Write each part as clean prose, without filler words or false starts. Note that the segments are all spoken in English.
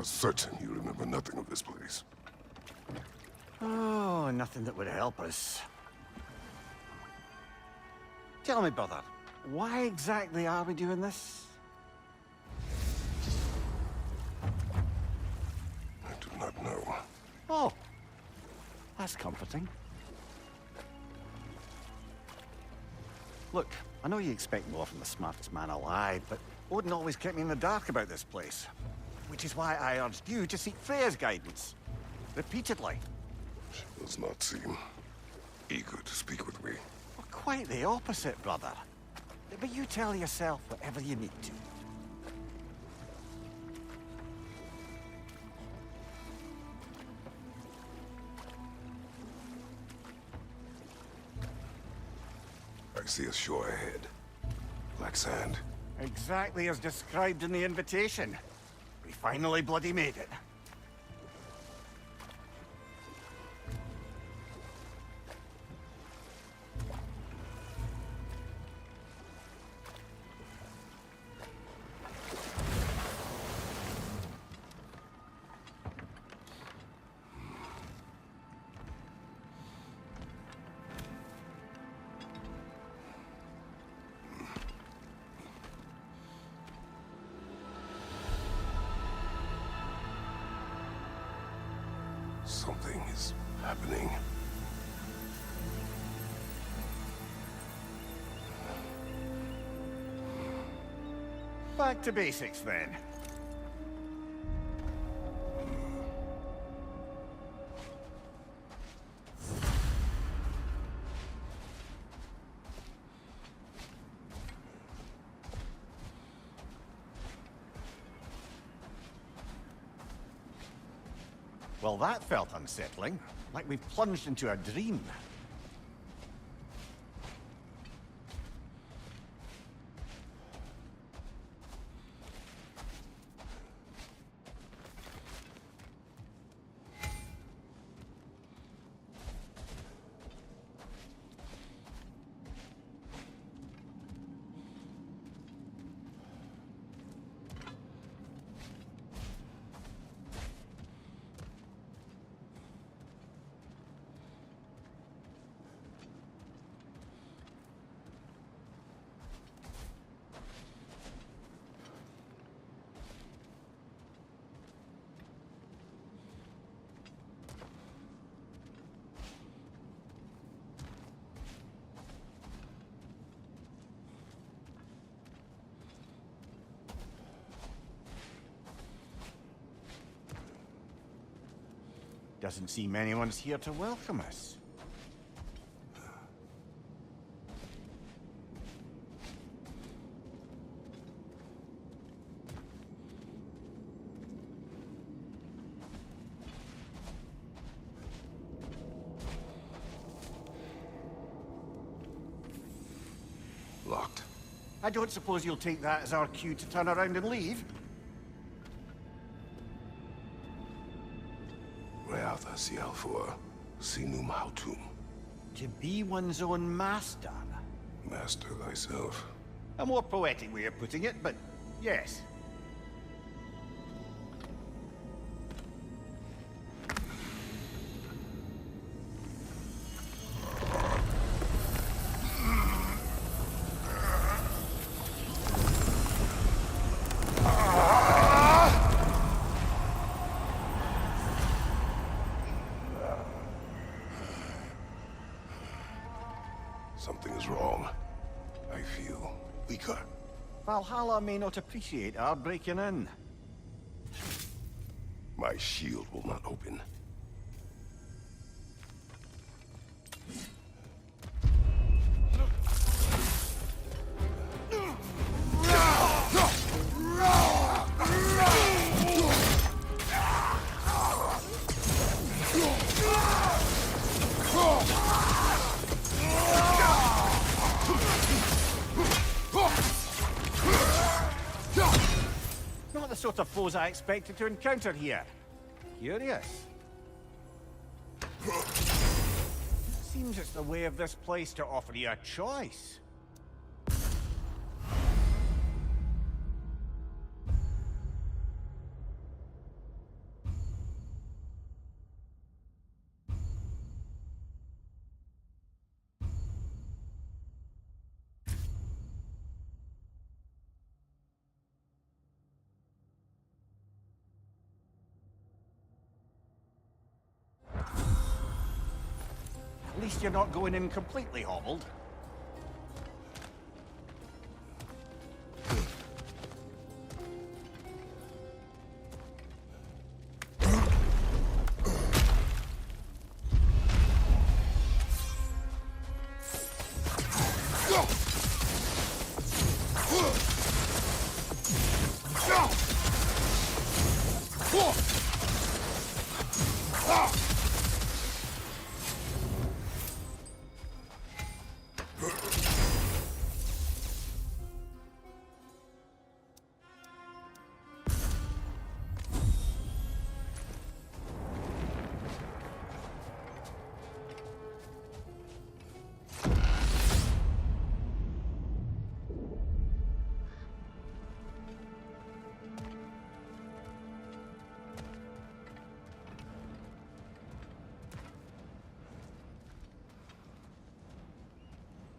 are certain you remember nothing of this place. Oh, nothing that would help us. Tell me, brother, why exactly are we doing this? I do not know. Oh, that's comforting. Look, I know you expect more from the smartest man alive, but Odin always kept me in the dark about this place. Which is why I urged you to seek Freya's guidance. Repeatedly. She does not seem eager to speak with me. Well, quite the opposite, brother. But you tell yourself whatever you need to. I see a shore ahead. Black sand. Exactly as described in the invitation. We finally bloody made it. Something is happening. Back to basics, then. Well, that felt unsettling. Like we've plunged into a dream. Doesn't seem anyone's here to welcome us. Locked. I don't suppose you'll take that as our cue to turn around and leave? Reatha Sialfor, Sinum Hautum. To be one's own master. Master thyself. A more poetic way of putting it, but yes. Something is wrong. I feel weaker. Valhalla may not appreciate our breaking in. My shield will not open. Not the sort of foes I expected to encounter here. Curious. Seems it's the way of this place to offer you a choice. least you're not going in completely hobbled.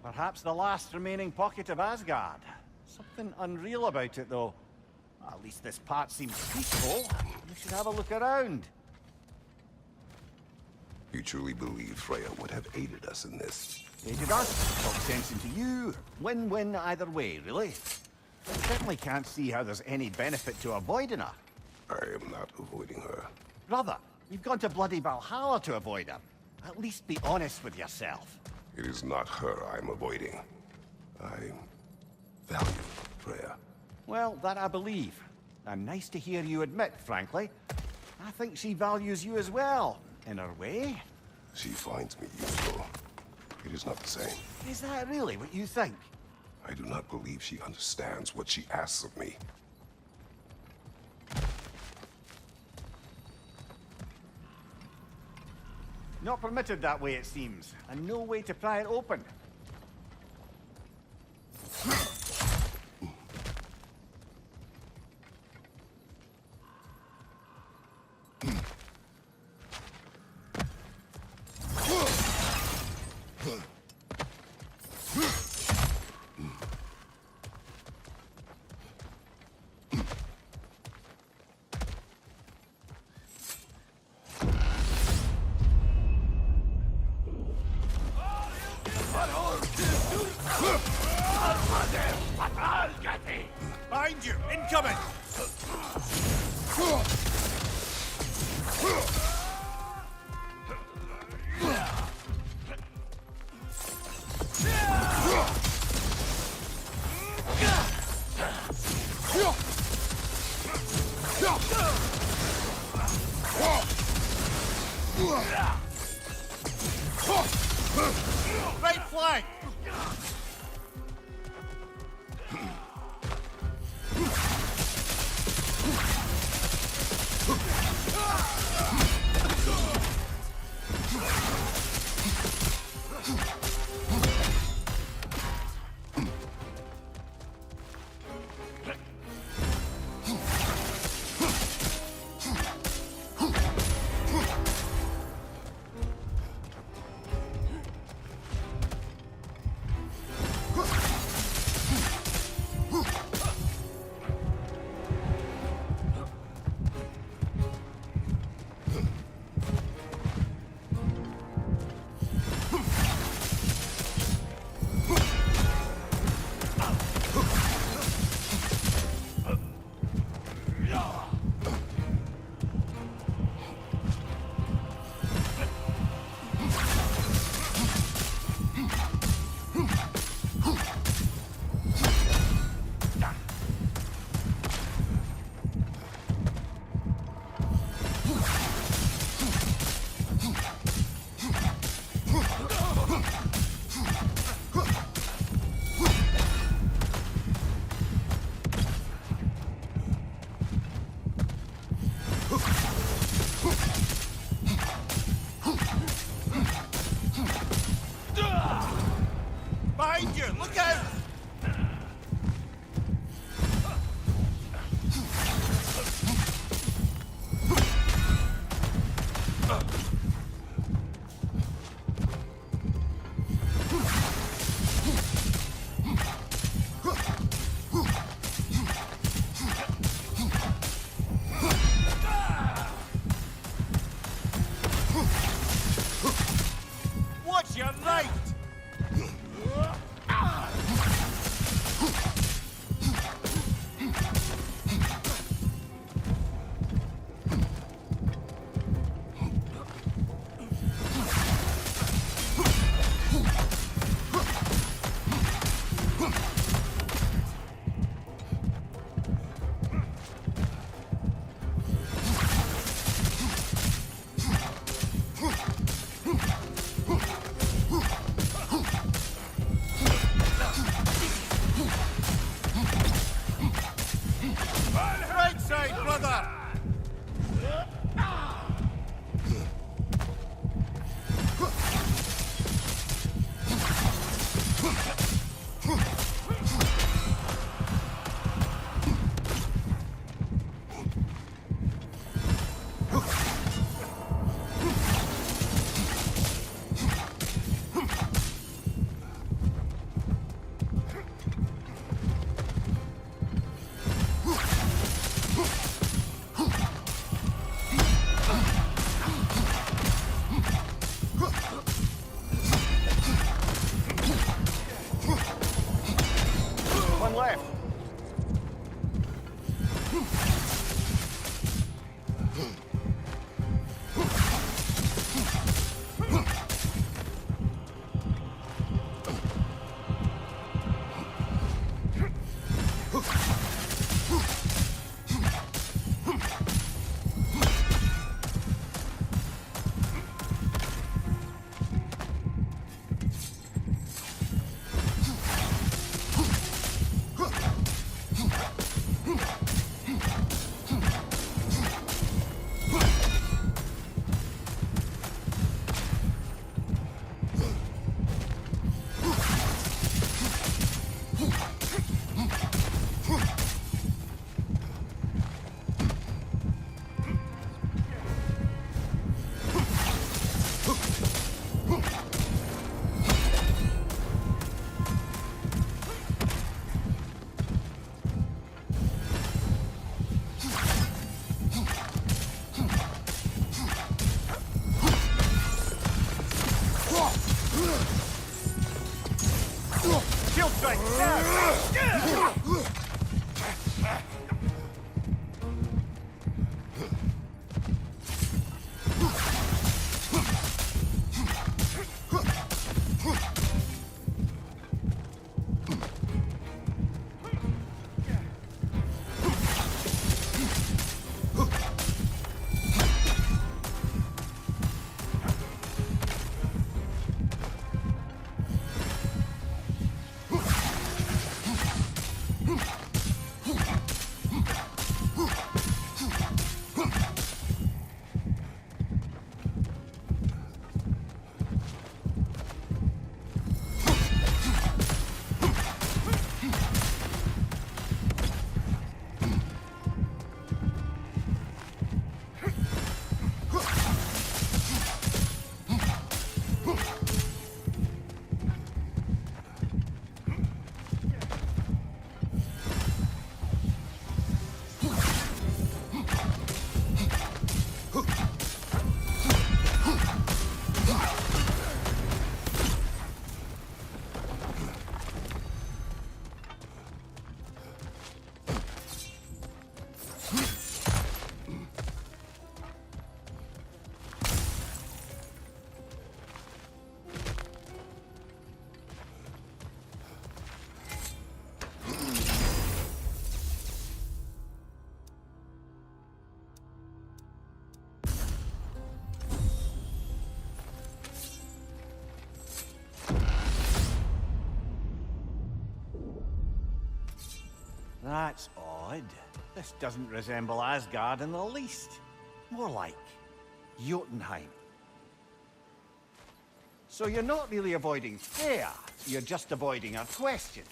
Perhaps the last remaining pocket of Asgard. Something unreal about it, though. At least this part seems peaceful. We should have a look around. You truly believe Freya would have aided us in this? Aided us, talk sense into you. Win-win either way, really. I certainly can't see how there's any benefit to avoiding her. I am not avoiding her. Brother, you've gone to bloody Valhalla to avoid her. At least be honest with yourself. It is not her I'm avoiding. I value Freya. Well, that I believe. And nice to hear you admit, frankly. I think she values you as well, in her way. She finds me useful. It is not the same. Is that really what you think? I do not believe she understands what she asks of me. Not permitted that way, it seems, and no way to pry it open. Behind you! Incoming! Right flank! Behind you! Look out! Watch Yes, you're right! Right side, brother! One left. Shield strike! Now! That's odd. This doesn't resemble Asgard in the least. More like Jotunheim. So you're not really avoiding Freya, you're just avoiding her question.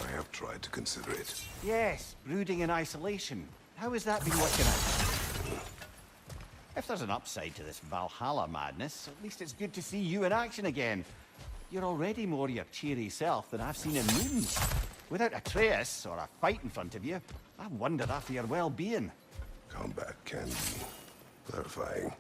I have tried to consider it. Yes, brooding in isolation. How has that been working out? If there's an upside to this Valhalla madness, at least it's good to see you in action again. You're already more your cheery self than I've seen in moons. Without Atreus or a fight in front of you, I wondered after your well-being. Combat can be clarifying.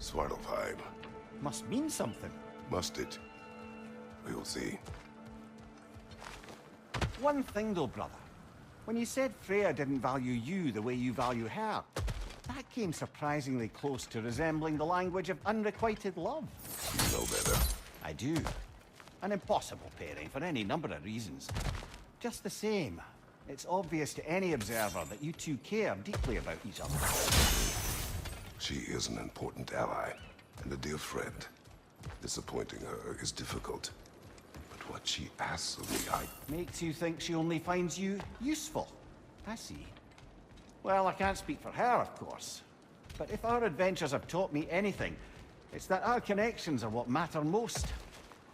Svartalfheim. Must mean something. Must it? We'll see. One thing though, brother. When you said Freya didn't value you the way you value her, that came surprisingly close to resembling the language of unrequited love. You know better. I do. An impossible pairing for any number of reasons. Just the same, it's obvious to any observer that you two care deeply about each other. She is an important ally and a dear friend. Disappointing her is difficult. But what she asks of me, Makes you think she only finds you useful. I see. Well, I can't speak for her, of course. But if our adventures have taught me anything, it's that our connections are what matter most.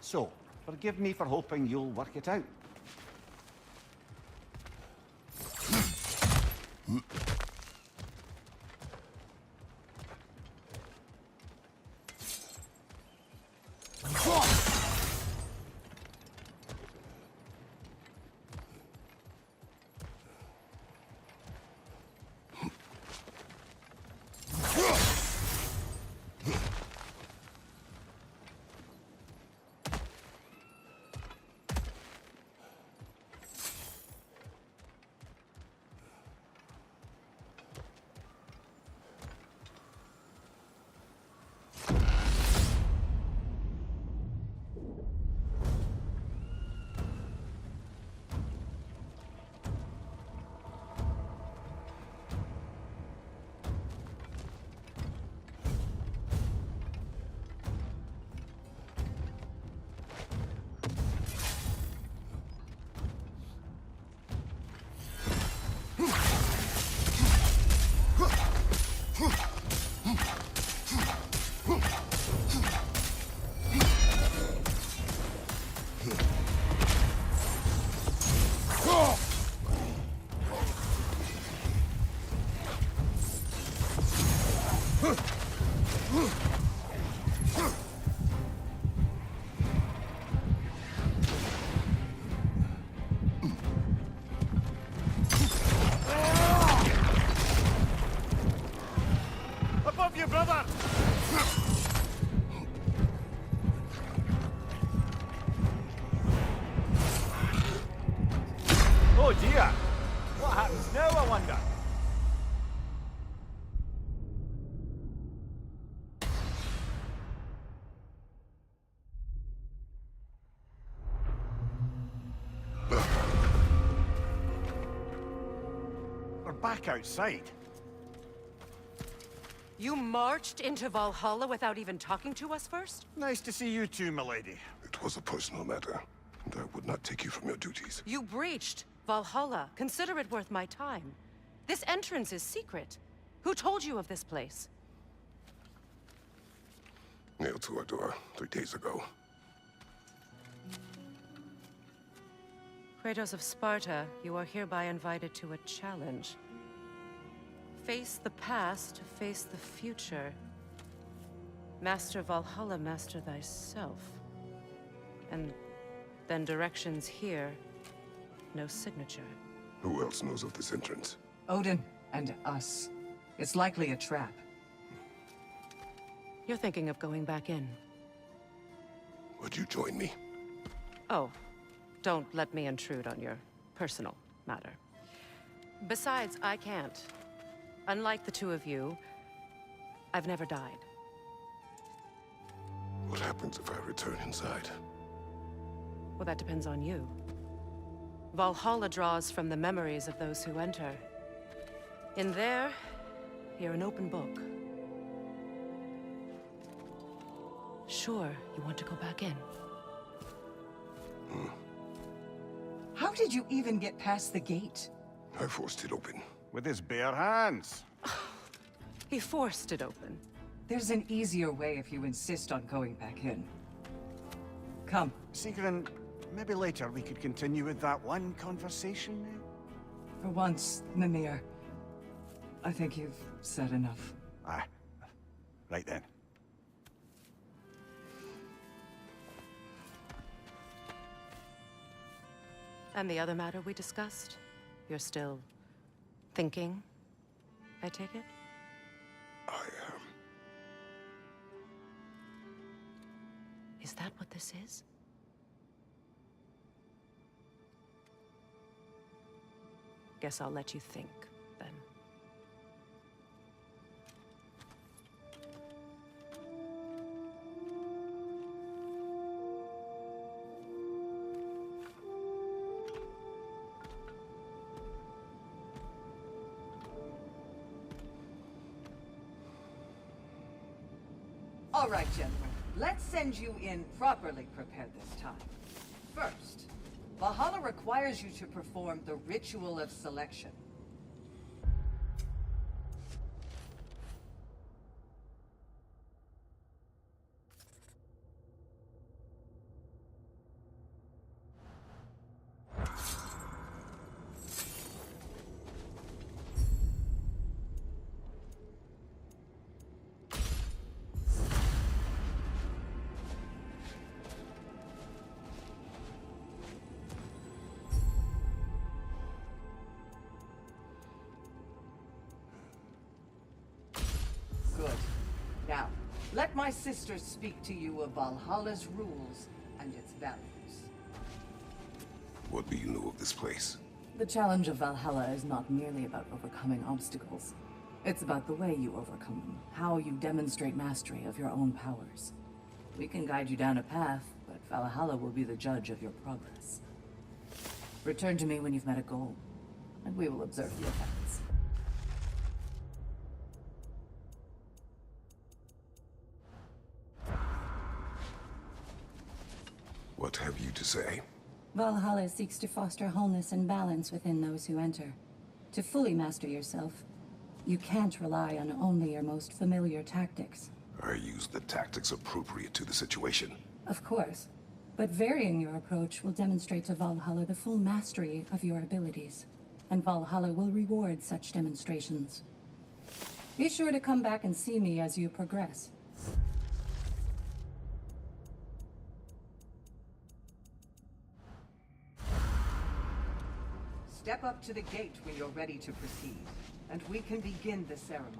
So, forgive me for hoping you'll work it out. Above you, brother! Oh dear! What happens now, I wonder? We're back outside. You marched into Valhalla without even talking to us first? Nice to see you too, milady. it was a personal matter, and I would not take you from your duties. You breached Valhalla. Consider it worth my time. This entrance is secret. Who told you of this place? Nailed to our door 3 days ago. Kratos of Sparta, you are hereby invited to a challenge. Face the past to face the future. Master Valhalla, master thyself. And then directions here, no signature. Who else knows of this entrance? Odin and us. It's likely a trap. You're thinking of going back in. Would you join me? Oh, don't let me intrude on your personal matter. Besides, I can't. Unlike the two of you, I've never died. What happens if I return inside? Well, that depends on you. Valhalla draws from the memories of those who enter. In there, you're an open book. Sure, you want to go back in? How did you even get past the gate? I forced it open. With his bare hands. He forced it open. There's an easier way if you insist on going back in. Come. Sigrun, maybe later we could continue with that one conversation, eh? For once, Mimir. I think you've said enough. Aye. Right then. And the other matter we discussed? You're still thinking, I take it? I am. Is that what this is? Guess I'll let you think, then. All right, General. Let's send you in properly prepared this time. First, Valhalla requires you to perform the ritual of selection. Good. Now, let my sisters speak to you of Valhalla's rules and its values. What do you know of this place? The challenge of Valhalla is not merely about overcoming obstacles. It's about the way you overcome them, how you demonstrate mastery of your own powers. We can guide you down a path, but Valhalla will be the judge of your progress. Return to me when you've met a goal, and we will observe the effects. What have you to say? Valhalla seeks to foster wholeness and balance within those who enter. To fully master yourself, you can't rely on only your most familiar tactics. I use the tactics appropriate to the situation. Of course, but varying your approach will demonstrate to Valhalla the full mastery of your abilities, and Valhalla will reward such demonstrations. Be sure to come back and see me as you progress. Step up to the gate when you're ready to proceed, and we can begin the ceremony.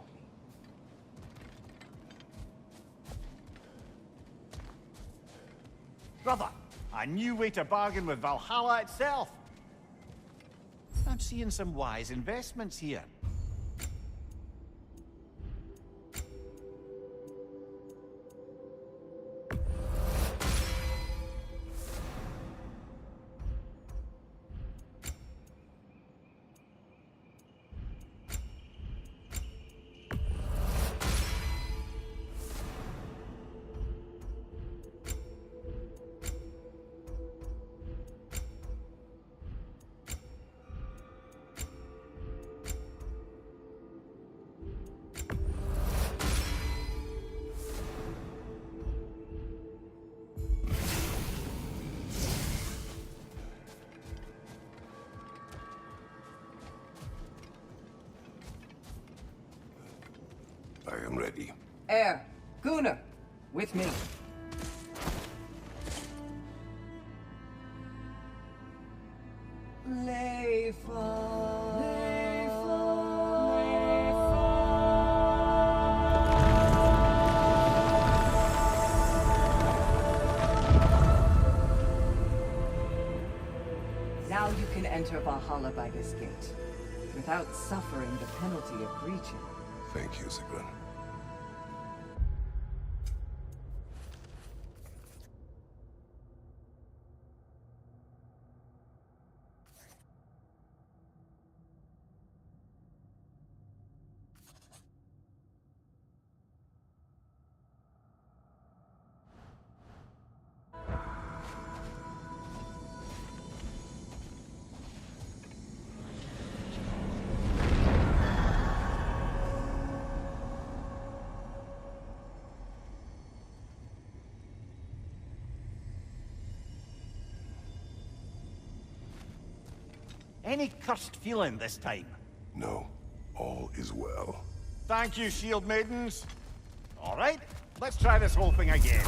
Brother, a new way to bargain with Valhalla itself. I'm seeing some wise investments here. I am ready. Gunnr, with me. Now you can enter Valhalla by this gate, without suffering the penalty of breaching. Thank you, Sigrun. Any cursed feeling this time? No, all is well. Thank you, shield maidens. All right, let's try this whole thing again.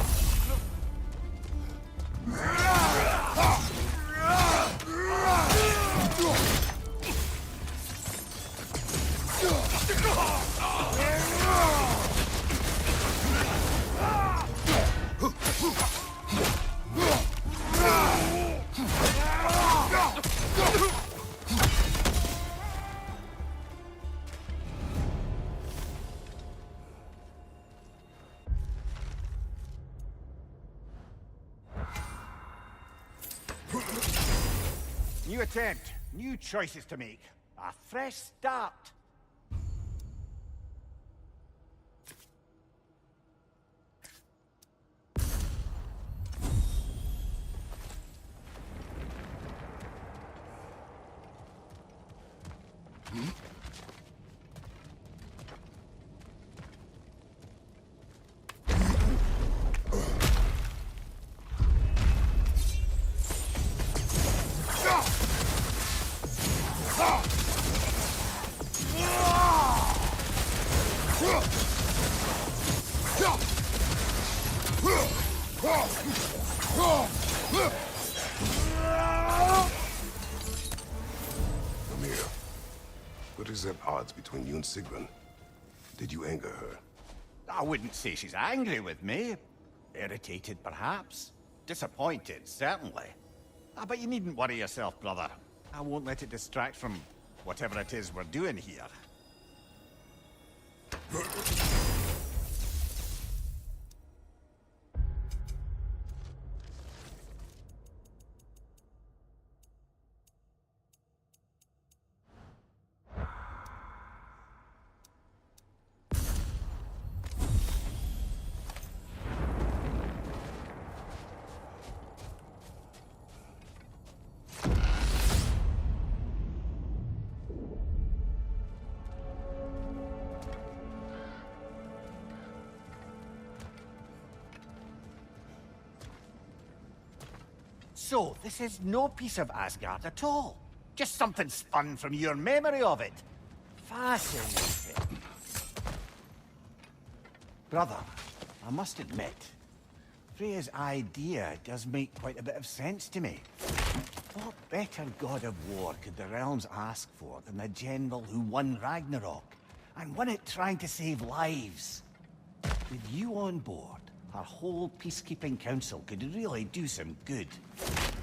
New attempt, new choices to make. A fresh start. Mimir, what is at odds between you and Sigrun? Did you anger her? I wouldn't say she's angry with me. Irritated, perhaps. Disappointed, certainly. But you needn't worry yourself, brother. I won't let it distract from whatever it is we're doing here. So, this is no piece of Asgard at all. Just something spun from your memory of it. Fascinating. Brother, I must admit, Freya's idea does make quite a bit of sense to me. What better god of war could the realms ask for than the general who won Ragnarök, and won it trying to save lives? With you on board, our whole peacekeeping council could really do some good.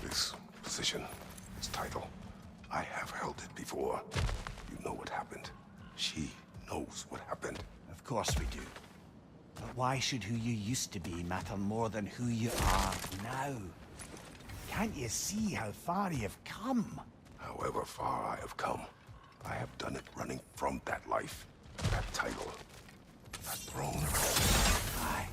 This position, this title, I have held it before. You know what happened. She knows what happened. Of course we do. But why should who you used to be matter more than who you are now? Can't you see how far you've come? However far I have come, I have done it running from that life, that title, that throne. Aye.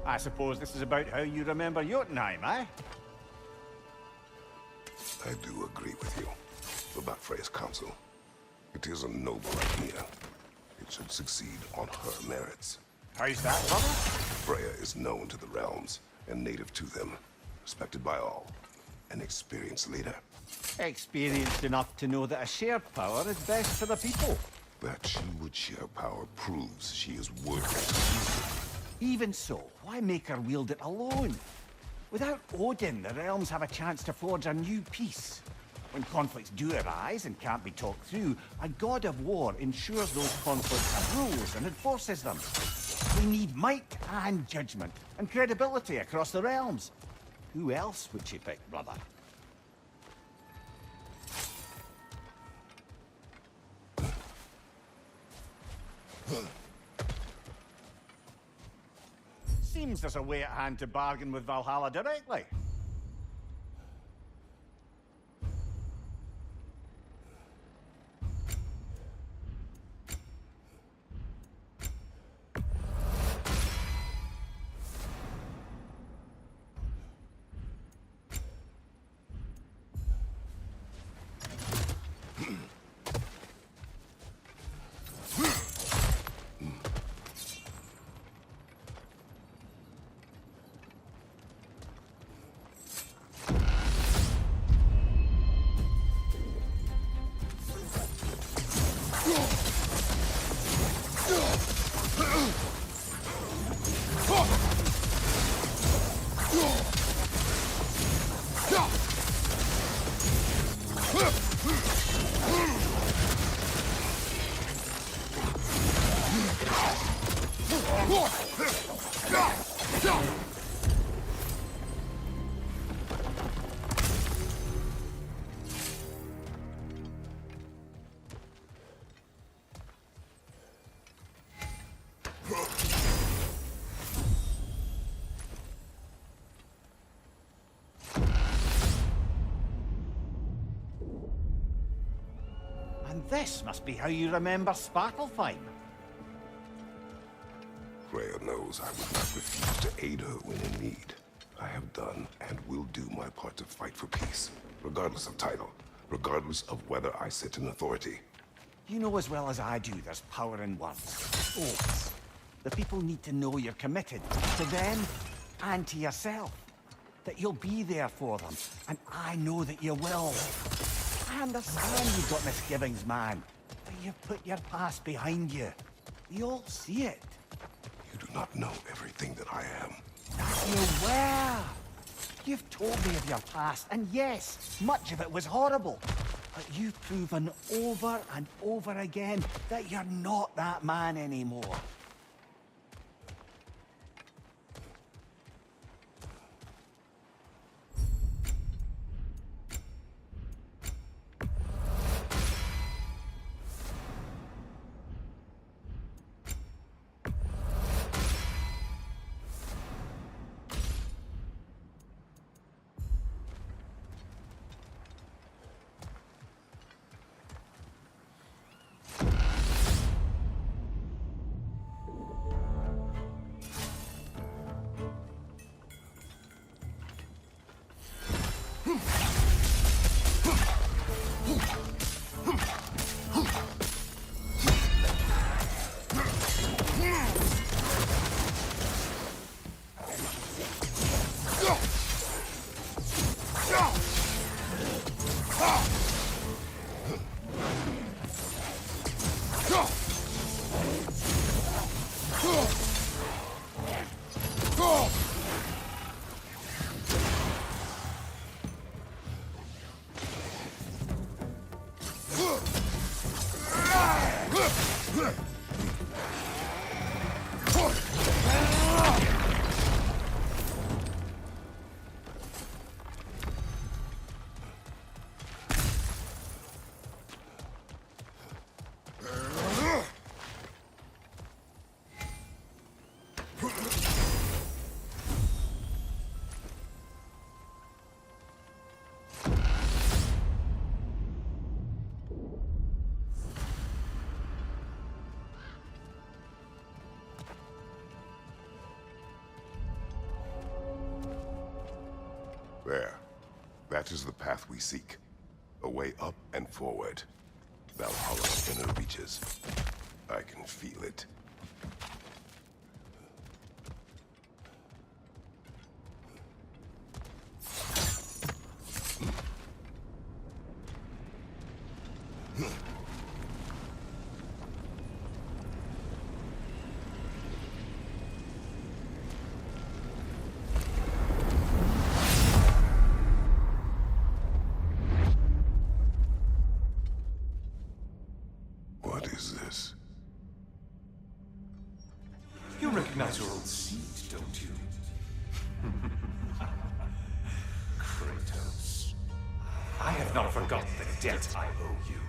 I suppose this is about how you remember Jotunheim, eh? I do agree with you about Freya's council. It is a noble idea. It should succeed on her merits. How's that, brother? Freya is known to the realms and native to them, respected by all. An experienced leader. Experienced enough to know that a shared power is best for the people. That she would share power proves she is worthy to use it. Even so, why make her wield it alone? Without Odin, the realms have a chance to forge a new peace. When conflicts do arise and can't be talked through, a god of war ensures those conflicts have rules and enforces them. We need might and judgment and credibility across the realms. Who else would she pick, brother? Seems there's a way at hand to bargain with Valhalla directly. And this must be how you remember Svartalfheim. Freya knows I would not refuse to aid her when in need. I have done and will do my part to fight for peace, regardless of title, regardless of whether I sit in authority. You know as well as I do there's power in words. Oaths. The people need to know you're committed to them and to yourself. That you'll be there for them, and I know that you will. I understand you've got misgivings, man, but you've put your past behind you. We all see it. You do not know everything that I am. You were. You've told me of your past, and yes, much of it was horrible. But you've proven over and over again that you're not that man anymore. That is the path we seek. A way up and forward. Valhalla's inner reaches. I can feel it. What is this? You recognize your old seat, don't you? Kratos. I have not forgotten the debt I owe you.